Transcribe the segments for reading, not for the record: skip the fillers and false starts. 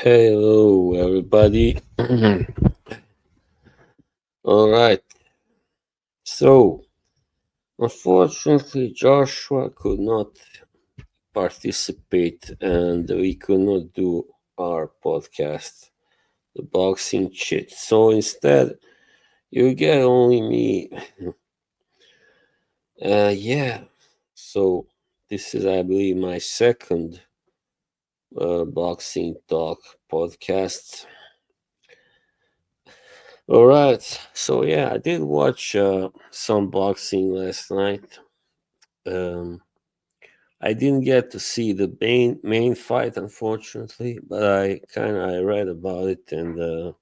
Hello, everybody. All right. So, unfortunately, Joshua could not participate and we could not do our podcast, The Boxing Chit. So, instead, you get only me. Yeah. So, this is, I believe, my second boxing talk podcast. All right. So, yeah, I did watch some boxing last night. Um, I didn't get to see the main fight, unfortunately, but I read about it, and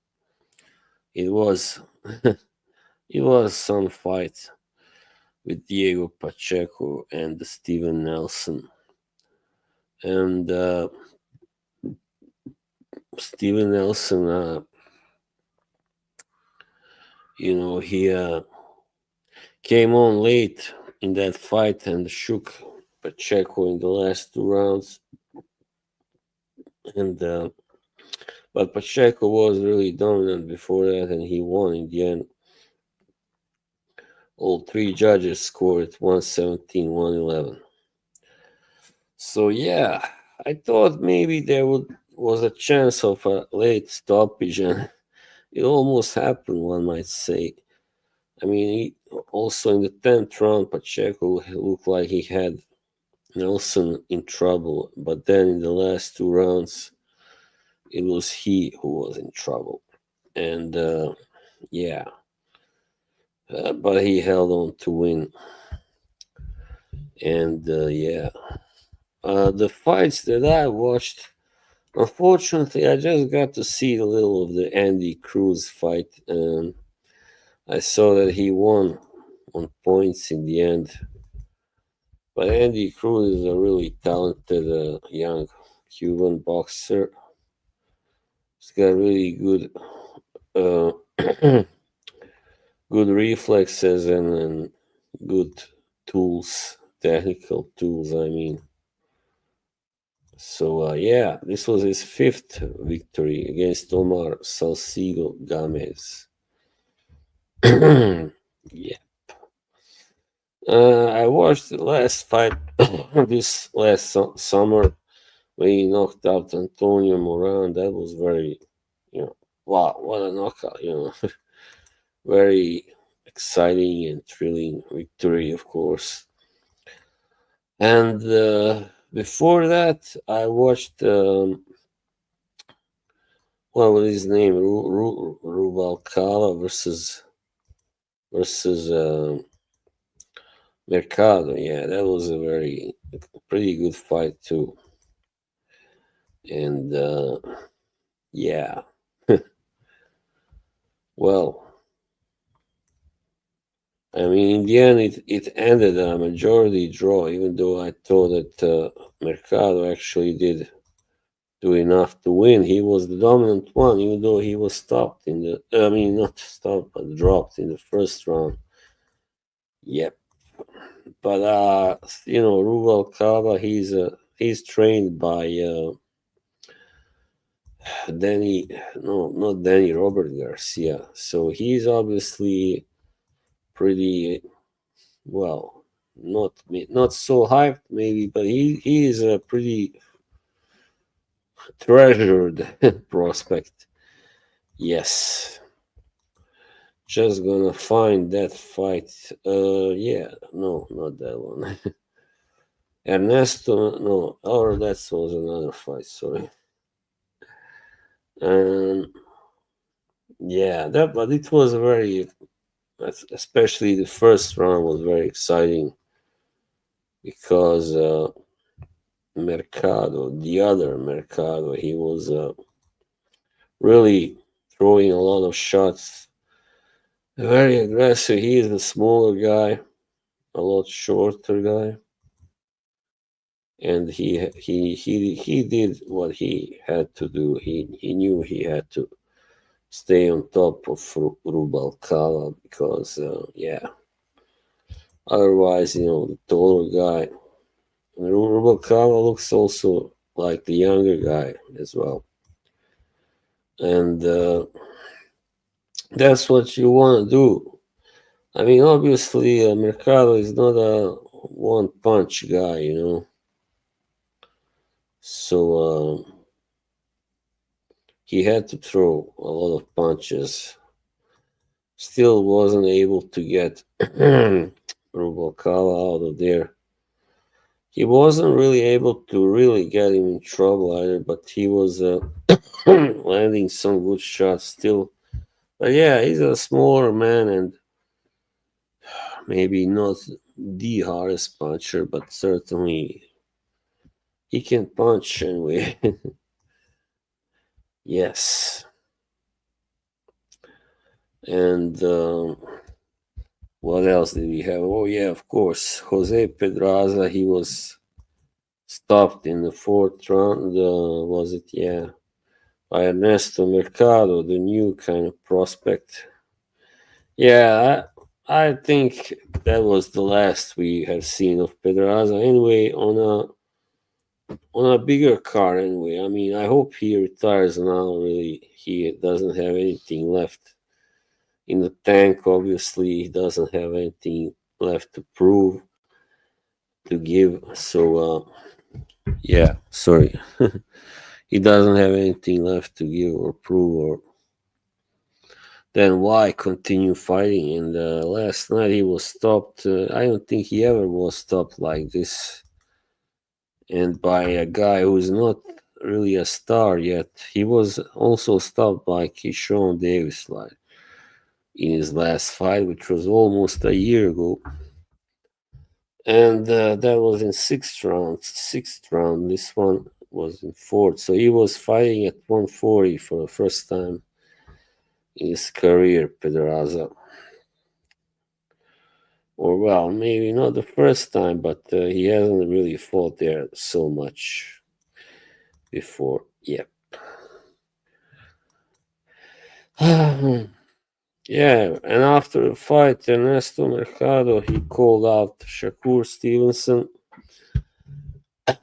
it was it was some fight with Diego Pacheco and Steven Nelson, and Steven Nelson, he came on late in that fight and shook Pacheco in the last two rounds, and but Pacheco was really dominant before that, and he won in the end. All three judges scored 117, 111. So yeah, I thought maybe was a chance of a late stoppage, and it almost happened. One might say. I mean, also in the 10th round, Pacheco looked like he had Nelson in trouble, but then in the last two rounds, it was he who was in trouble, and yeah, but he held on to win, and yeah. The fights that I watched, unfortunately, I just got to see a little of the Andy Cruz fight, and I saw that he won on points in the end. But Andy Cruz is a really talented young Cuban boxer. He's got really uh, good reflexes and good tools, technical tools. I mean. So yeah, this was his fifth victory against Omar Salcido Gomez. Yeah, I watched the last fight this last summer when he knocked out Antonio Moran. That was very, wow, what a knockout! Very exciting and thrilling victory, of course. And before that, I watched. What was his name? Rubalcaba versus Mercado. Yeah, that was a pretty good fight too. And yeah, well, I mean, in the end, it ended a majority draw. Even though I thought that Mercado actually did do enough to win, he was the dominant one. Even though he was stopped in the, I mean, not stopped, but dropped in the first round. Yep. But Rubalcaba, he's trained by Danny, no, not Danny, Robert Garcia. So he's obviously pretty well, not so hyped maybe, but he is a pretty treasured prospect. Yes, just gonna find that fight. Yeah, no, not that one. Ernesto, no, or that was another fight. Sorry. And yeah, but it was especially the first round was very exciting because Mercado, the other Mercado, he was really throwing a lot of shots, very aggressive. He is a smaller guy, a lot shorter guy, and he did what he had to do. He knew he had to stay on top of Rubalcaba because yeah. Otherwise, the taller guy. And Rubalcaba looks also like the younger guy as well. and that's what you want to do. I mean, obviously, Mercado is not a one punch guy, you know. So he had to throw a lot of punches. Still wasn't able to get Rubalcaba out of there. He wasn't really able to really get him in trouble either, but he was landing some good shots still. But yeah, he's a smaller man and maybe not the hardest puncher, but certainly he can punch anyway. Yes. And what else did we have? Oh, yeah, of course. Jose Pedraza, he was stopped in the fourth round. Was it? Yeah. By Ernesto Mercado, the new kind of prospect. Yeah, I think that was the last we have seen of Pedraza. Anyway, on a bigger car. Anyway, I mean, I hope he retires now. Really, he doesn't have anything left in the tank. Obviously, he doesn't have anything left to prove to give. So, yeah, sorry, he doesn't have anything left to give or prove or then why continue fighting? And last night he was stopped. I don't think he ever was stopped like this, and by a guy who's not really a star yet. He was also stopped by Keyshawn Davis, like in his last fight, which was almost a year ago, and that was in sixth round. Sixth round. This one was in fourth. So he was fighting at 140 for the first time in his career, Pedraza. Or well, maybe not the first time, but he hasn't really fought there so much before. Yeah. Yeah, and after the fight, Ernesto Mercado he called out Shakur Stevenson,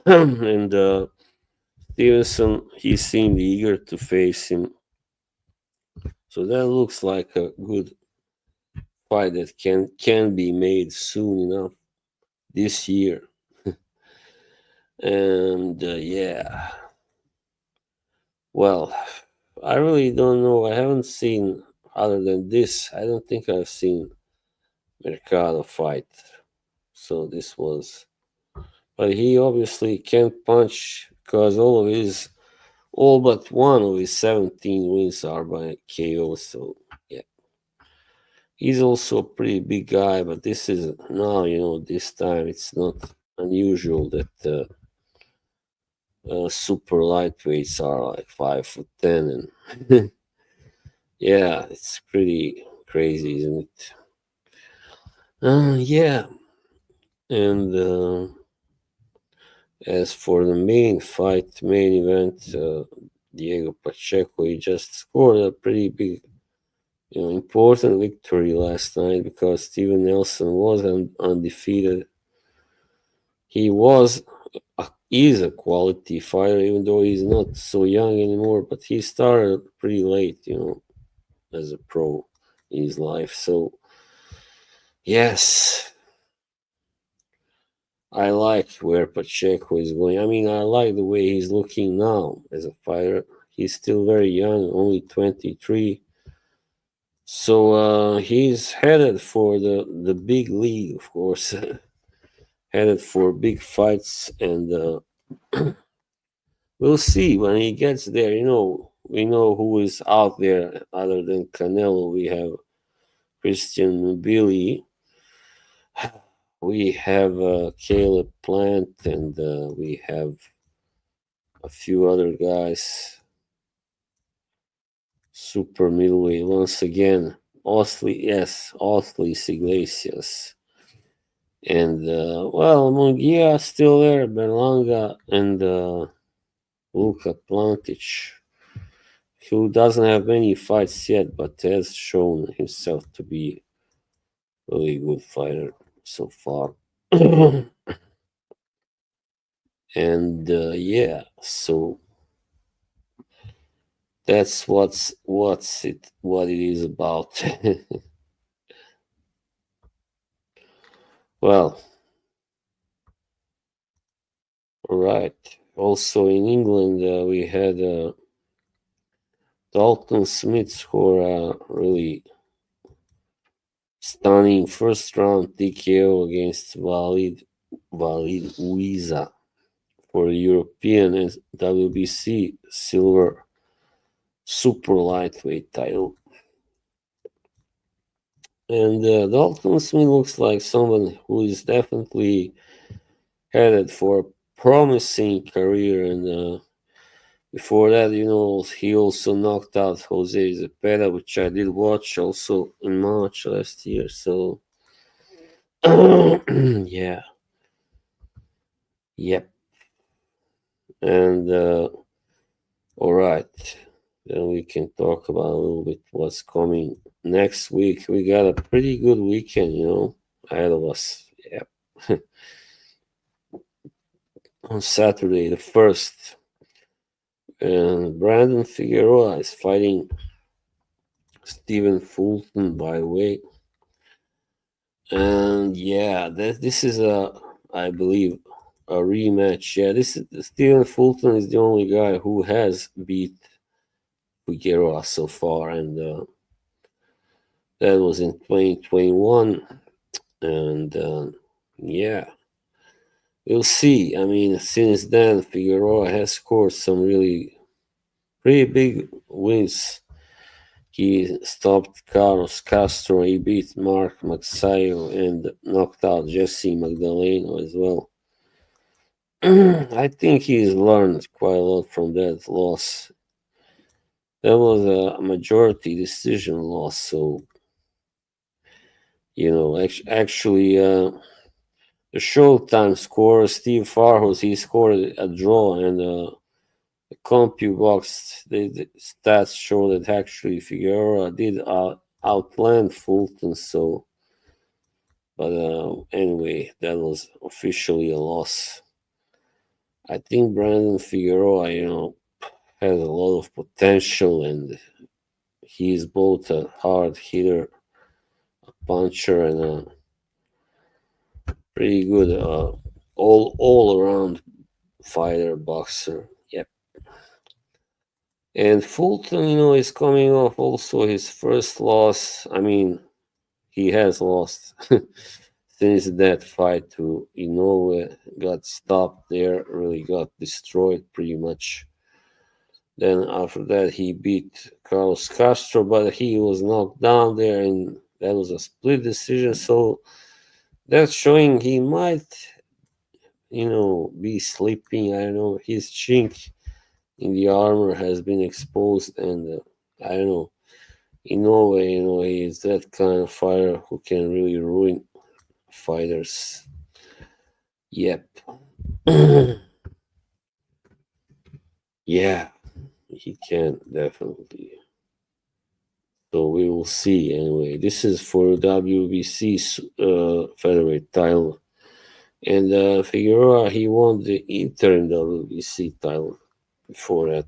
and Stevenson he seemed eager to face him. So that looks like a good fight that can be made soon enough this year. And yeah, well, I really don't know. I haven't seen other than this. I don't think I've seen Mercado fight. So this was, but he obviously can't punch because all but one of his 17 wins are by KO. So yeah, he's also a pretty big guy. But this is now, this time it's not unusual that super lightweights are like 5'10" and yeah, it's pretty crazy, isn't it? Yeah, and as for the main event, Diego Pacheco, he just scored a pretty big, important victory last night because Steven Nelson was undefeated. He is a quality fighter, even though he's not so young anymore. But he started pretty late, as a pro in his life. So yes, I like where Pacheco is going. I mean, I like the way he's looking now as a fighter. He's still very young, only 23. So he's headed for the big league, of course, headed for big fights, and we'll see when he gets there. We know who is out there other than Canelo. We have Christian Billy, we have Caleb Plant, and we have a few other guys. Super middleweight once again. Osley Iglesias. And, well, Munguia still there, Berlanga, and Luka Plantic, who doesn't have many fights yet, but has shown himself to be a really good fighter so far. And, yeah, so That's what it is about. Well, all right. Also in England, we had Dalton Smith score a really stunning first round TKO against Walid Ouiza for the European and WBC silver super lightweight title. And Dalton Smith looks like someone who is definitely headed for a promising career. And before that, he also knocked out Jose Zepeda, which I did watch also in March last year. So, yeah, yep. And all right, then we can talk about a little bit what's coming next week. We got a pretty good weekend, ahead of us. Yep. On Saturday, the 1st, and Brandon Figueroa is fighting Stephen Fulton by weight. And yeah, this is I believe, a rematch. Yeah, this is Stephen Fulton is the only guy who has beat Figueroa so far, and that was in 2021. And yeah, we'll see. I mean, since then, Figueroa has scored some really pretty big wins. He stopped Carlos Castro, he beat Mark Magsayo, and knocked out Jesse Magdaleno as well. I think he's learned quite a lot from that loss. That was a majority decision loss, so actually, the Showtime scorer Steve Farhouse, he scored a draw, and the CompuBox the stats show that actually Figueroa did outland Fulton. So, but anyway, that was officially a loss. I think Brandon Figueroa, has a lot of potential, and he's both a hard hitter, a puncher, and a pretty good all around fighter, boxer. Yep. And Fulton, is coming off also his first loss. I mean, he has lost since that fight to Inoue, got stopped there, really got destroyed pretty much. Then after that, he beat Carlos Castro, but he was knocked down there, and that was a split decision. So that's showing he might, be sleeping. I don't know. His chink in the armor has been exposed, and I don't know. In Norway, he is that kind of fighter who can really ruin fighters. Yep. Yeah, he can definitely. So we will see. Anyway, this is for WBC's featherweight title, and Figueroa, he won the interim WBC title before that.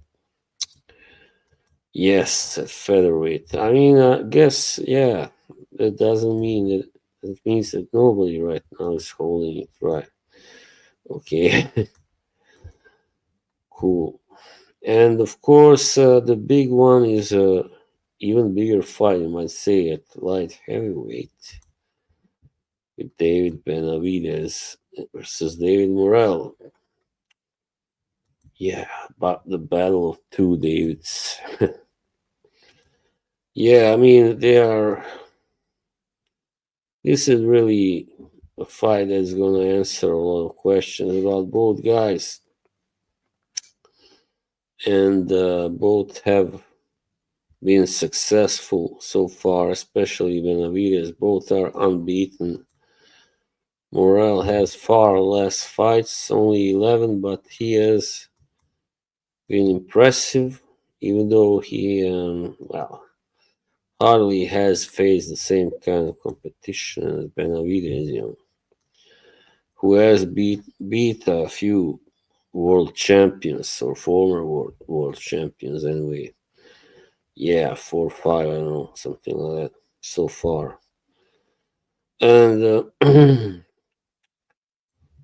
Yes, at featherweight. I mean, I guess, yeah, that doesn't mean that. It means that nobody right now is holding it, right? Okay, cool. And of course, the big one is a even bigger fight, you might say, at light heavyweight with David Benavidez versus David Morrell. Yeah, but the battle of two Davids. Yeah, I mean, they are. This is really a fight that's going to answer a lot of questions about both guys. And both have been successful so far, especially Benavidez. Both are unbeaten. Morrell has far less fights, only 11, but he has been impressive, even though he, hardly has faced the same kind of competition as Benavidez, who has beat a few world champions or former world champions anyway. Yeah, 4-5, I don't know, something like that so far. And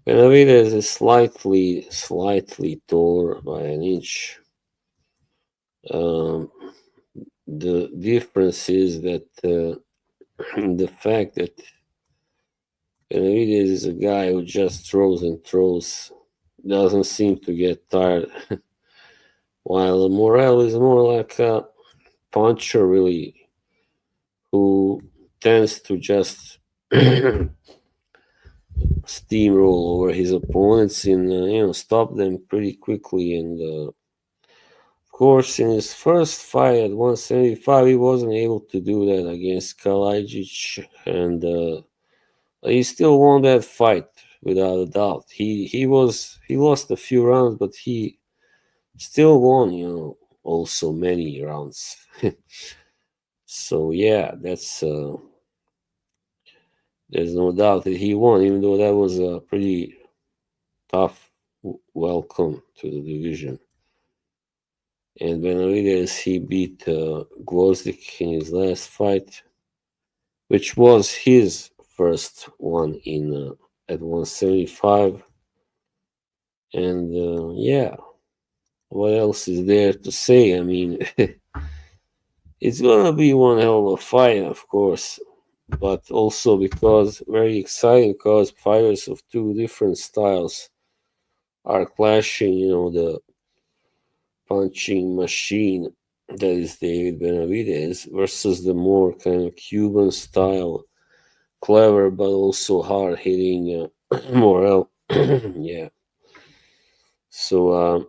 Benavidez is slightly taller by an inch. Um, the difference is that the fact that Benavidez is a guy who just throws and throws, doesn't seem to get tired, while Morel is more like a puncher, really, who tends to just steamroll over his opponents and stop them pretty quickly. And of course, in his first fight at 175, he wasn't able to do that against Kalajic, and he still won that fight without a doubt. He lost a few rounds, but he still won. Also many rounds. So yeah, that's there's no doubt that he won, even though that was a pretty tough welcome to the division. And Benavidez, he beat Gvozdik in his last fight, which was his first one in at 175. And yeah, what else is there to say? I mean, it's gonna be one hell of a fight, of course, but also because very exciting because fighters of two different styles are clashing. The punching machine that is David Benavidez versus the more kind of Cuban style, clever but also hard hitting Morel. Yeah. So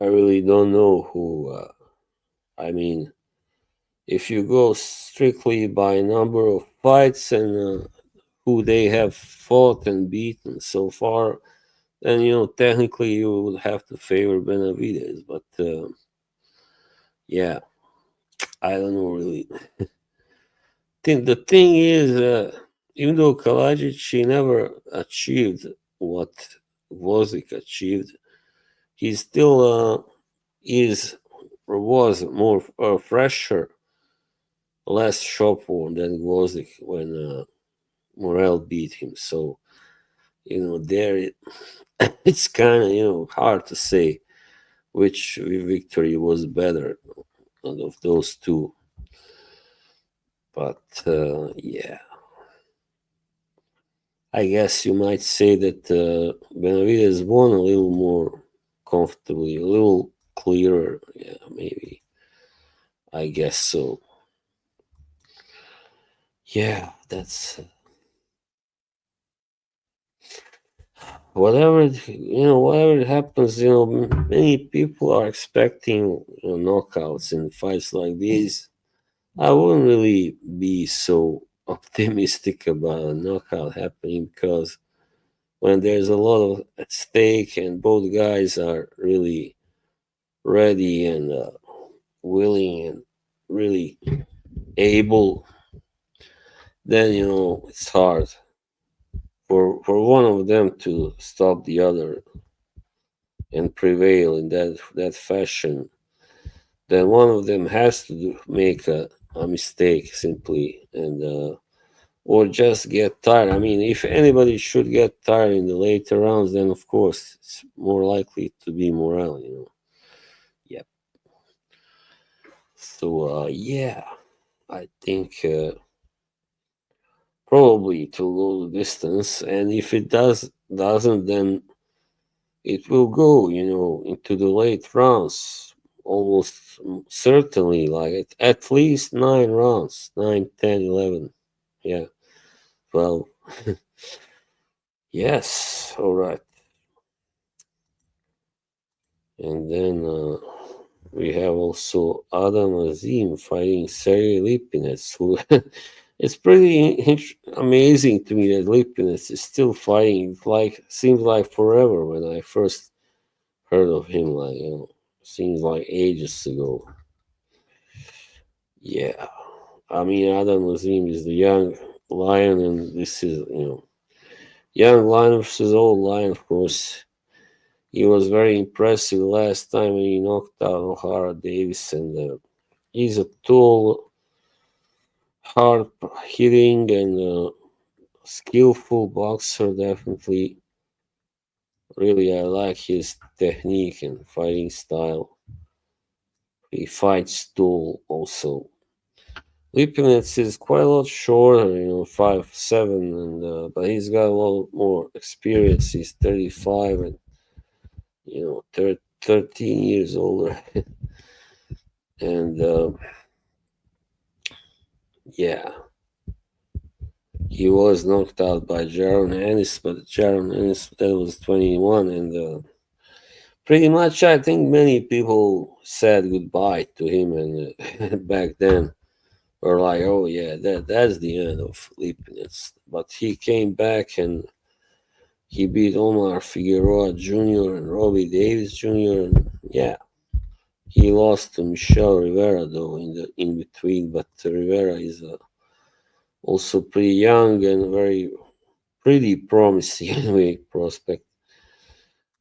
I really don't know who. I mean, if you go strictly by number of fights and who they have fought and beaten so far, then technically you would have to favor Benavidez. But yeah, I don't know really. The thing is, even though Kalajic he never achieved what Vozik achieved, he still is or was more fresher, less shop worn than Vozik when Morel beat him. So there it's kind of hard to say which victory was better out of those two. But yeah. I guess you might say that Benavides won a little more comfortably, a little clearer. Yeah, maybe. I guess so. Yeah, that's whatever happens. Many people are expecting knockouts in fights like these. I wouldn't really be so optimistic about a knockout happening because when there's a lot of at stake and both guys are really ready and willing and really able, then it's hard for one of them to stop the other and prevail in that fashion. Then one of them has to make a mistake simply and or just get tired. I mean, if anybody should get tired in the later rounds, then of course it's more likely to be Morel. Yep. So yeah, I think probably it will go the distance, and if it doesn't, then it will go, into the late rounds, almost certainly, like at least 9 rounds, 9, 10, 11. Yeah, well, yes, all right. And then we have also Adam Azim fighting Sergey Lipinets, who it's pretty amazing to me that Lipinets is still fighting. Like seems like forever when I first heard of him. Like seems like ages ago. Yeah, I mean Adam Azim is the young lion, and this is young lion versus old lion. Of course, He was very impressive last time when he knocked out O'Hara Davis, and he's a tall, hard hitting, and skillful boxer. Definitely, really, I like his technique and fighting style. He fights tall also. Lipinets is quite a lot shorter, 5'7", and but he's got a lot more experience. He's 35 and 13 years older, and yeah, he was knocked out by Jaron Ennis, but Jaron Ennis that was 21, and pretty much I think many people said goodbye to him, and back then were like, oh yeah, that's the end of Lipinets. But he came back and he beat Omar Figueroa Jr. and Robbie Davis Jr. And yeah, he lost to Michel Rivera though in between. But Rivera is also pretty young and very pretty promising anyway prospect.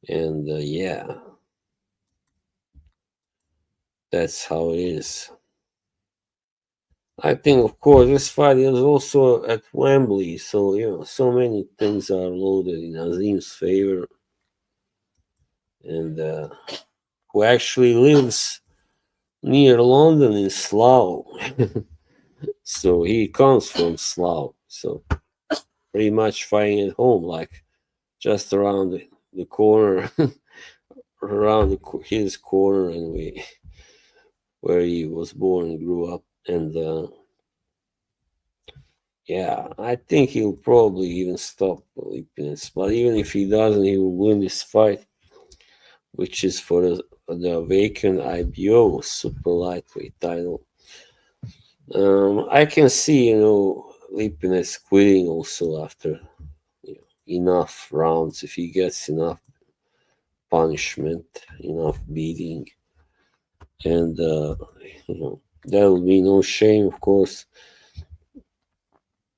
And yeah, that's how it is. I think, of course, this fight is also at Wembley, so so many things are loaded in Azim's favor, and who actually lives near London in Slough. So he comes from Slough. So pretty much fighting at home, like just around the corner, around his corner, and where he was born and grew up. And yeah, I think he'll probably even stop Lipinets. But even if he doesn't, he will win this fight, which is for the vacant IBO super lightweight title. I can see, Lipinets quitting also after enough rounds if he gets enough punishment, enough beating, and there will be no shame, of course.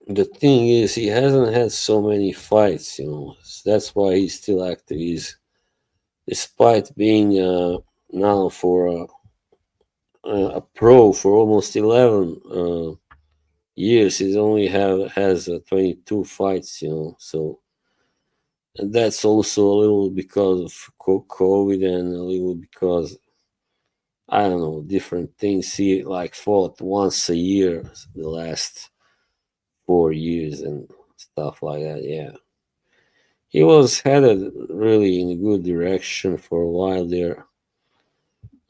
The thing is, he hasn't had so many fights, so that's why he's still active. Despite being now for a pro for almost 11 years, he's only has 22 fights, so. And that's also a little because of COVID and a little because I don't know different things. He like fought once a year the last 4 years and stuff like that. Yeah, he was headed really in a good direction for a while there.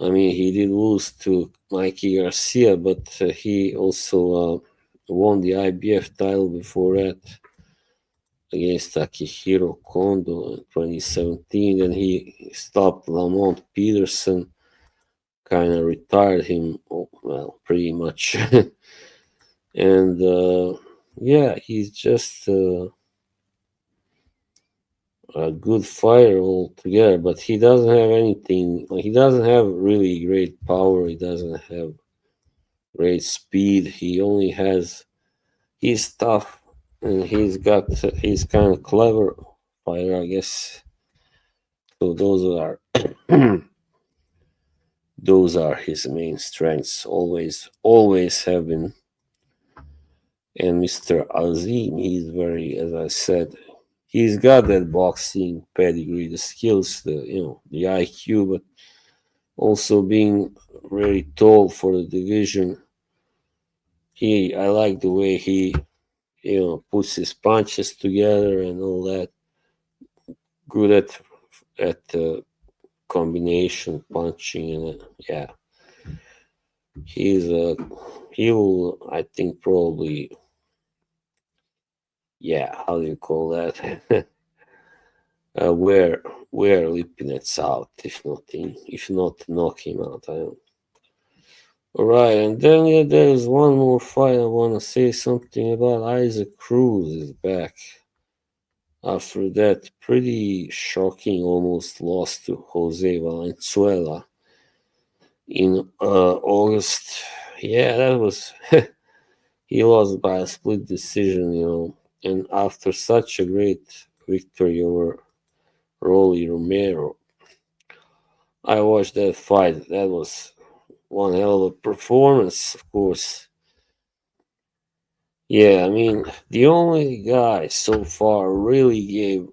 I mean, he did lose to Mikey Garcia, but he also won the IBF title before that against Akihiro Kondo in 2017. Then he stopped Lamont Peterson, kind of retired him, well, pretty much. And yeah, he's just a good fighter altogether, but he doesn't have anything, like, he doesn't have really great power, he doesn't have great speed, he only has, he's tough, and he's kind of clever fighter, I guess. So those are his main strengths. Always have been. And Mr. Azim, he's very, as I said, he's got that boxing pedigree, the skills, the IQ, but also being very tall for the division. I like the way he, puts his punches together and all that. Good at combination punching and yeah, he's he will, I think, probably, yeah, how do you call that? Wear Lipinets out if not knock him out. I don't. All right, and then yeah, there's one more fight I want to say something about. Isaac Cruz is back after that pretty shocking almost loss to Jose Valenzuela in August. Yeah, that was he lost by a split decision, and after such a great victory over Rolly Romero, I watched that fight. That was one hell of a performance, of course. Yeah, I mean, the only guy so far really gave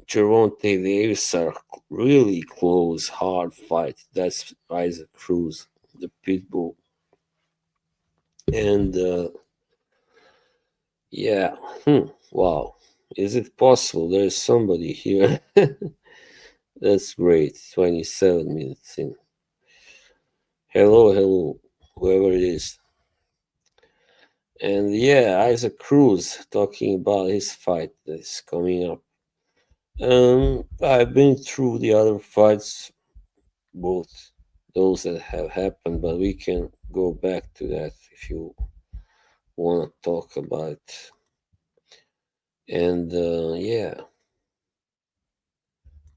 Gervonta Davis a really close, hard fight. That's Isaac Cruz, the Pitbull. And yeah, wow. Is it possible there's somebody here? That's great. 27 minutes in. Hello, hello, whoever it is. And yeah, Isaac Cruz talking about his fight that's coming up. I've been through the other fights, both those that have happened, but we can go back to that if you want to talk about it. And yeah,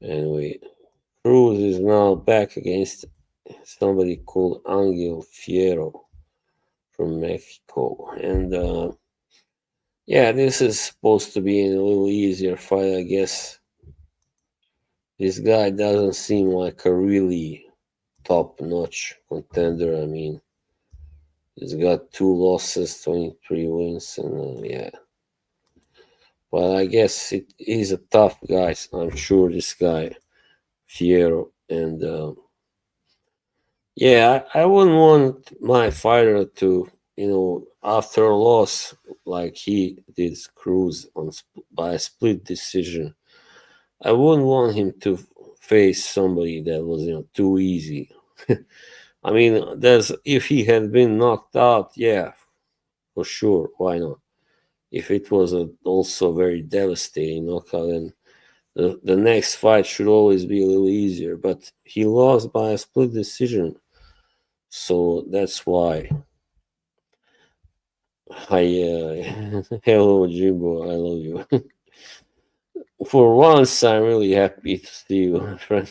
anyway, Cruz is now back against somebody called Angel Fierro from Mexico. And yeah, this is supposed to be a little easier fight, I guess. This guy doesn't seem like a really top notch contender. I mean, he's got 2 losses, 23 wins, and yeah. But I guess he's a tough guy. I'm sure this guy, Fierro. And yeah, I wouldn't want my fighter to, after a loss like he did Cruz by a split decision, I wouldn't want him to face somebody that was, too easy. I mean, there's if he had been knocked out, yeah, for sure, why not? If it was also very devastating knockout, then the next fight should always be a little easier. But he lost by a split decision, so that's why. I hello Jimbo, I love you. For once, I'm really happy to see you, my friend.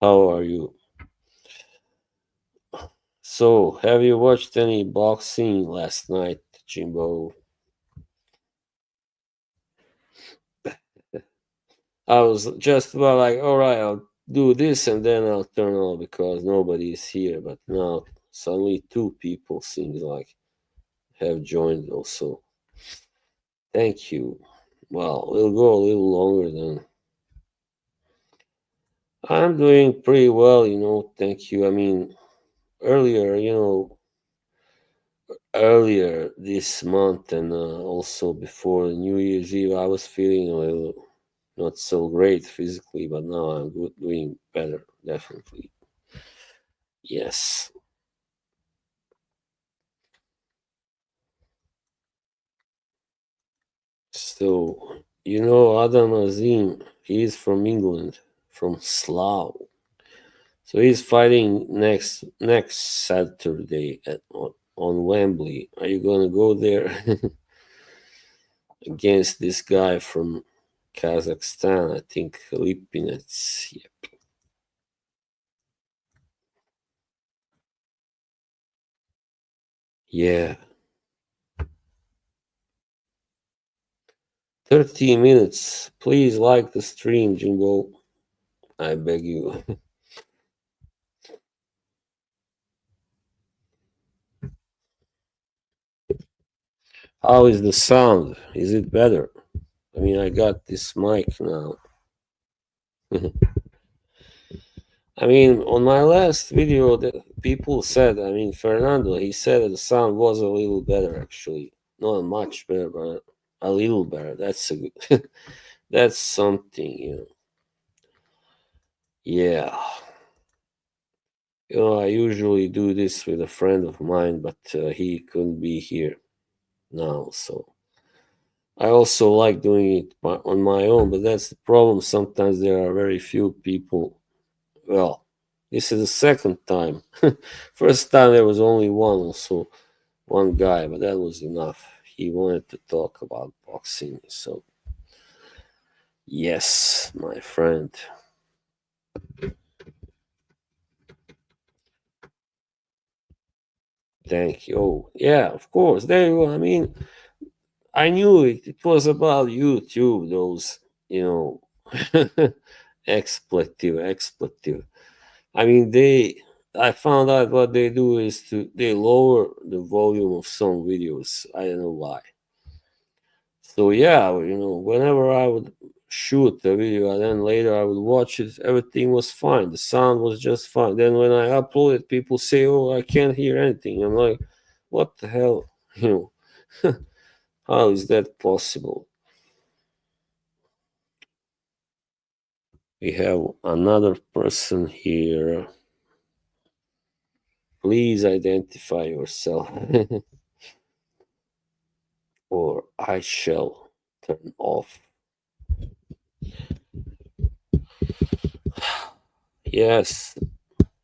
How are you? So, have you watched any boxing last night, Jimbo? I was just about like, all right, I'll do this and then I'll turn on because nobody is here. But now suddenly 2 people seems like have joined also. Thank you. Well, we'll go a little longer then. I'm doing pretty well, thank you. I mean, earlier, earlier this month and also before New Year's Eve, I was feeling a little not so great physically, but now I'm doing better, definitely. Yes. So, Adam Azim, he's from England, from Slough. So he's fighting next Saturday on Wembley. Are you gonna go there against this guy from Kazakhstan? I think Lipinets. Yeah, 30 minutes. Please like the stream, Jimbo. I beg you. How is the sound? Is it better? I mean, I got this mic now. I mean, on my last video, the people said, I mean, Fernando, he said that the sound was a little better, actually. Not much better, but a little better. That's a good, that's something. Yeah. I usually do this with a friend of mine, but he couldn't be here now, so I also like doing it on my own, but that's the problem. Sometimes there are very few people. Well, this is the second time. First time there was only one guy, but that was enough. He wanted to talk about boxing, so yes, my friend. Thank you. Oh, yeah, of course. There you go. I mean, I knew it. It was about YouTube, those, expletive. I mean, I found out what they do is they lower the volume of some videos. I don't know why. So yeah, whenever I would shoot the video and then later I would watch it, everything was fine. The sound was just fine. Then when I upload it, people say, "Oh, I can't hear anything." I'm like, "What the hell?" You know, how is that possible? We have another person here. Please identify yourself, or I shall turn off. Yes.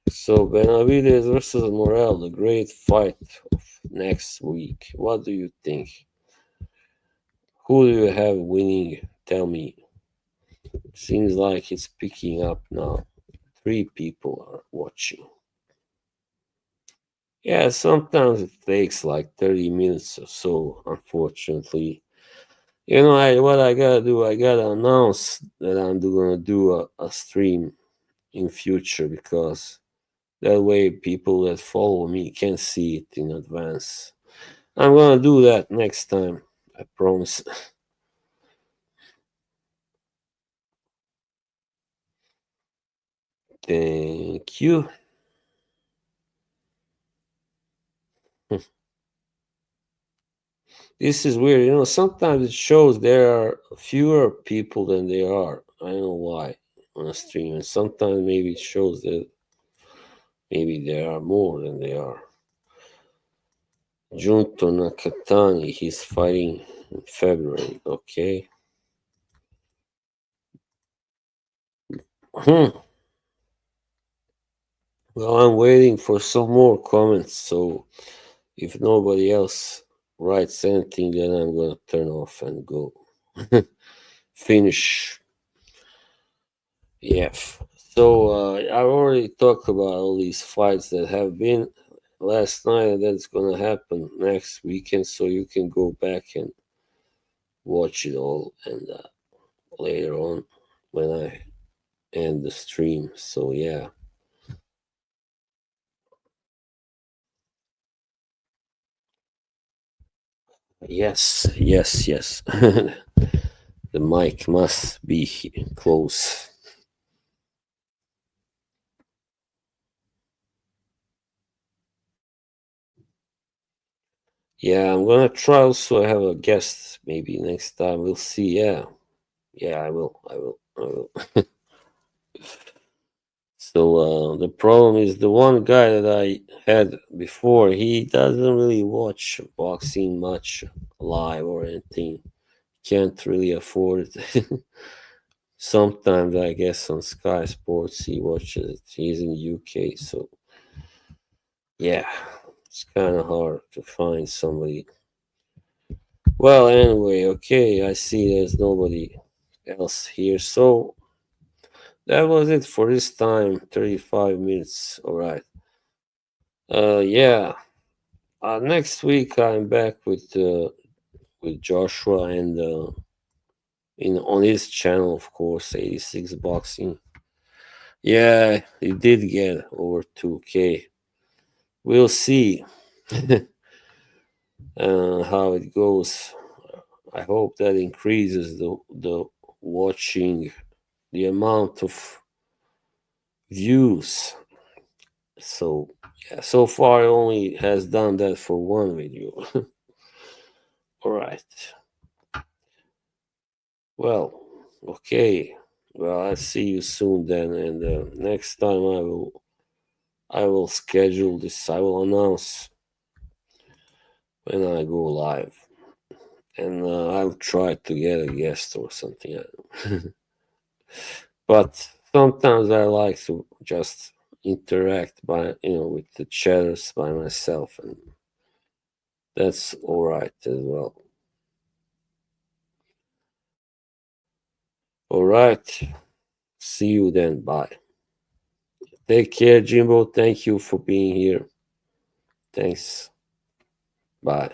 So Benavides versus Morel, the great fight of next week. What do you think? Who do you have winning? Tell me. Seems like it's picking up now. 3 people are watching. Yeah, sometimes it takes like 30 minutes or so, unfortunately. What I gotta do, I gotta announce that I'm gonna do a stream in future because that way people that follow me can see it in advance. I'm gonna do that next time, I promise. Thank you. This is weird. Sometimes it shows there are fewer people than there are. I don't know why on a stream. And sometimes maybe it shows that maybe there are more than there are. Junto Nakatani, he's fighting in February. Okay. Hmm. Well, I'm waiting for some more comments. So if nobody else writes anything, then I'm gonna turn off and go finish. Yeah. So I already talked about all these fights that have been last night, and that's gonna happen next weekend. So you can go back and watch it all, and later on when I end the stream. So yeah. Yes, yes, yes. The mic must be close. Yeah, I'm gonna try also. I have a guest maybe next time. We'll see. Yeah, yeah, I will. I will. I will. So the problem is the one guy that I had before. He doesn't really watch boxing much live or anything. Can't really afford it. Sometimes I guess on Sky Sports he watches it. He's in UK, so yeah, it's kind of hard to find somebody. Well, anyway, okay, I see there's nobody else here. So that was it for this time. 35 minutes. All right. Yeah. Next week I'm back with Joshua and in on his channel, of course, 86 Boxing. Yeah, he did get over 2K. We'll see how it goes. I hope that increases the watching, the amount of views. So yeah, so far it only has done that for one video. All right. Well, okay. Well, I'll see you soon then, and next time I will schedule this. I will announce when I go live, and I'll try to get a guest or something. But sometimes I like to just interact with the chatters by myself, and that's all right as well. All right. See you then. Bye. Take care, Jimbo. Thank you for being here. Thanks. Bye.